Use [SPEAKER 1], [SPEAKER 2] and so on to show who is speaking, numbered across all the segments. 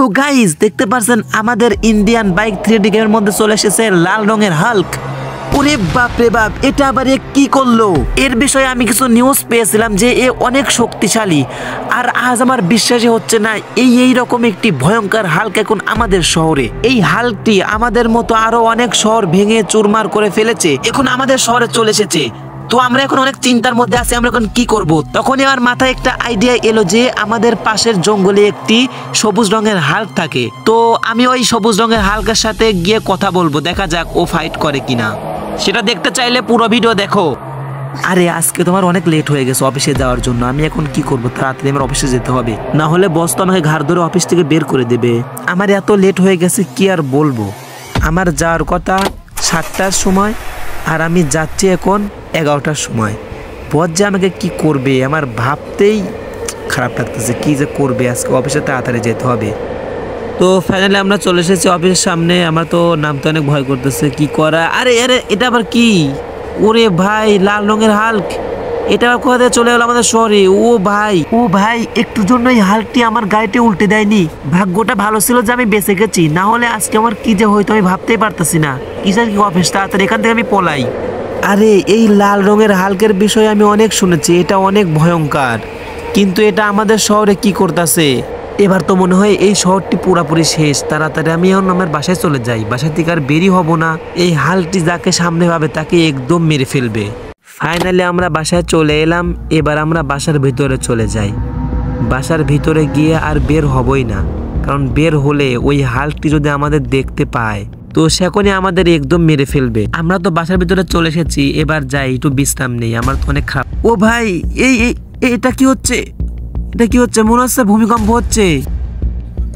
[SPEAKER 1] তো গাইস দেখতে পাচ্ছেন আমাদের ইন্ডিয়ান বাইক 3D গেমের মধ্যে চলে এসেছে লাল রঙের হাল্ক। ওরে বাপ রে বাপ, এটা আবার কি করলো? এর বিষয়ে আমি কিছু নিউজ পেয়েছিলাম যে এ অনেক শক্তিশালী, আর আজ আমার বিশ্বাসই হচ্ছে না এই রকম একটি ভয়ঙ্কর হাল্ক এখন আমাদের শহরে। এই হাল্কটি আমাদের মতো আরো অনেক শহর ভেঙে চুরমার করে ফেলেছে, এখন আমাদের শহরে চলে এসেছে। তো আমরা এখন অনেক চিন্তার মধ্যে আছি, আমরা এখন কি করব। তখনই আমার মাথায় একটা আইডিয়া এলো যে আমাদের পাশের জঙ্গলে একটি সবুজ রঙের হাল্ক থাকে। তো আমি ওই সবুজ রঙের হাল্কের সাথে গিয়ে কথা বলবো, দেখা যাক ও ফাইট করে কিনা। সেটা দেখতে চাইলে পুরো ভিডিও দেখো। আরে আজকে তোমার অনেক লেট হয়ে গেছে অফিসে যাওয়ার জন্য, আমি এখন কি করব? তাড়াতাড়ি আমার অফিসে যেতে হবে, না হলে বস তো আমাকে ঘাড় ধরে অফিস থেকে বের করে দেবে। আমার এত লেট হয়ে গেছে কি আর বলবো। আমার যাওয়ার কথা 7টার সময়, আর আমি যাচ্ছি এখন 11টার সময়। বস যে আমাকে কি করবে আমার ভাবতেই খারাপ লাগতেছে, কি যে করবে। আজকে অফিসে তাড়াতাড়ি যেতে হবে। তো ফাইনালি আমরা চলে এসেছি অফিসের সামনে। আমার তো নামতে অনেক ভয় করতেছে, কি করা। আরে আরে এটা আবার কি? ওরে ভাই, লাল রঙের হাল্ক, এটা আবার কোথা থেকে চলে গেল আমাদের শহরে? ও ভাই একটু জন্য এই হাল্কটি আমার গাড়িতে উল্টে দেয়নি। ভাগ্যটা ভালো ছিল যে আমি বেঁচে গেছি, না হলে আজকে আমার কি যে হইতো আমি ভাবতেই পারতেছি না। কিসের কি অফিস, তাড়াতাড়ি এখান থেকে আমি পলাই। আরে এই লাল রঙের হাল্কের বিষয়ে আমি অনেক শুনেছি, এটা অনেক ভয়ঙ্কর, কিন্তু এটা আমাদের শহরে কি করতেছে? এবার তো মনে হয় এই শহরটি পুরাপুরি শেষ। তাড়াতাড়ি আমি এখন আমার বাসায় চলে যাই, বাসা থেকে আর বেরি হব না। এই হাল্কটি যাকে সামনে পাবে তাকে একদম মেরে ফেলবে। ফাইনালি আমরা বাসায় চলে এলাম। এবার আমরা বাসার ভিতরে চলে যাই। বাসার ভিতরে গিয়ে আর বের হবই না, কারণ বের হলে ওই হাল্কটি যদি আমাদের দেখতে পায় তো সেখানে আমাদের একদম মেরে ফেলবে। আমরা তো বাসার ভিতরে চলে এসেছি, এবার যাই একটু বিশ্রাম নেই, আমার তো অনেক খারাপ। ও ভাই, এটা কি হচ্ছে? এটা কি হচ্ছে? মনে হচ্ছে ভূমিকম্প হচ্ছে।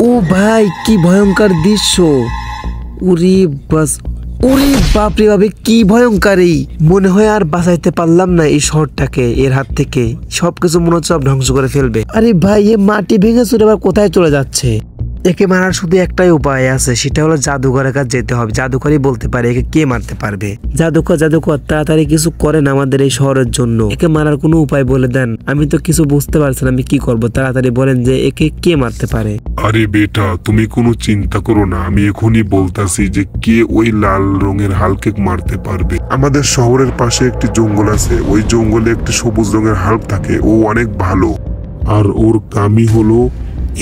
[SPEAKER 1] ও ভাই, কি ভয়ঙ্কর দৃশ্য। ওরে বাপরে বাপরে, কি ভয়ঙ্কর! এই মনে হয় আর বাঁচাইতে পারলাম না এই শহরটাকে এর হাত থেকে। সবকিছু মনে হচ্ছে সব ধ্বংস করে ফেলবে। আরে ভাই, এ মাটি ভেঙে চলে আবার কোথায় চলে যাচ্ছে? একে মারার শুধু একটাই উপায় আছে, সেটা হলো জাদুঘরের কাছে যেতে হবে। জাদুঘরই বলতে পারে একে কে মারতে পারবে। জাদুকর তাড়াতাড়ি কিছু করেন আমাদের এই শহরের জন্য। একে মারার কোনো উপায় বলে দেন, আমি তো কিছু বুঝতে পারছি না আমি কি করব। তাড়াতাড়ি বলেন যে একে কে মারতে পারে।
[SPEAKER 2] আরে বেটা, তুমি কোনো চিন্তা করো না, আমি এখনই বলতাছি যে কে ওই লাল রঙের হাল্কে মারতে পারবে। আমাদের শহরের পাশে একটি জঙ্গল আছে, ওই জঙ্গলে একটি সবুজ রঙের হাল্ক থাকে। ও অনেক ভালো, আর ওর কামই হলো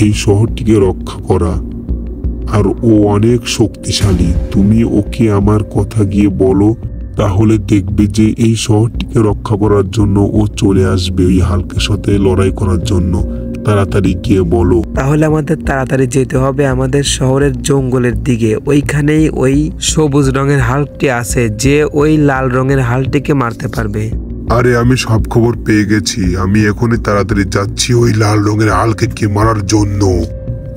[SPEAKER 2] এই শহরটিকে রক্ষা করা, আর ও অনেক শক্তিশালী। তুমি ওকে আমার কথা গিয়ে বলো, তাহলে দেখবে যে এই শহরটিকে রক্ষা করার জন্য ও চলে আসবে ওই হাল্কের সাথে লড়াই করার জন্য। তাড়াতাড়ি গিয়ে বলো।
[SPEAKER 1] তাহলে আমাদের তাড়াতাড়ি যেতে হবে আমাদের শহরের জঙ্গলের দিকে। ওইখানেই ওই সবুজ রঙের হাল্কটি আছে, যে ওই লাল রঙের হাল্কটিকে মারতে পারবে।
[SPEAKER 2] আরে আমি সব খবর পেয়ে গেছি, আমি এখনই তাড়াতাড়ি যাচ্ছি ওই লাল রঙের হাল্ককে মারার জন্য।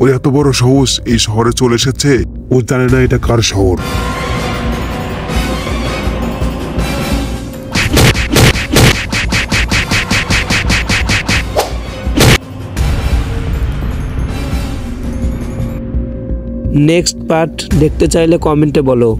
[SPEAKER 2] ওই এত বড় সাহস এই শহরে চলে এসেছে, ও জানে না এটা কার শহর।
[SPEAKER 1] নেক্সট পার্ট দেখতে চাইলে কমেন্টে বলো।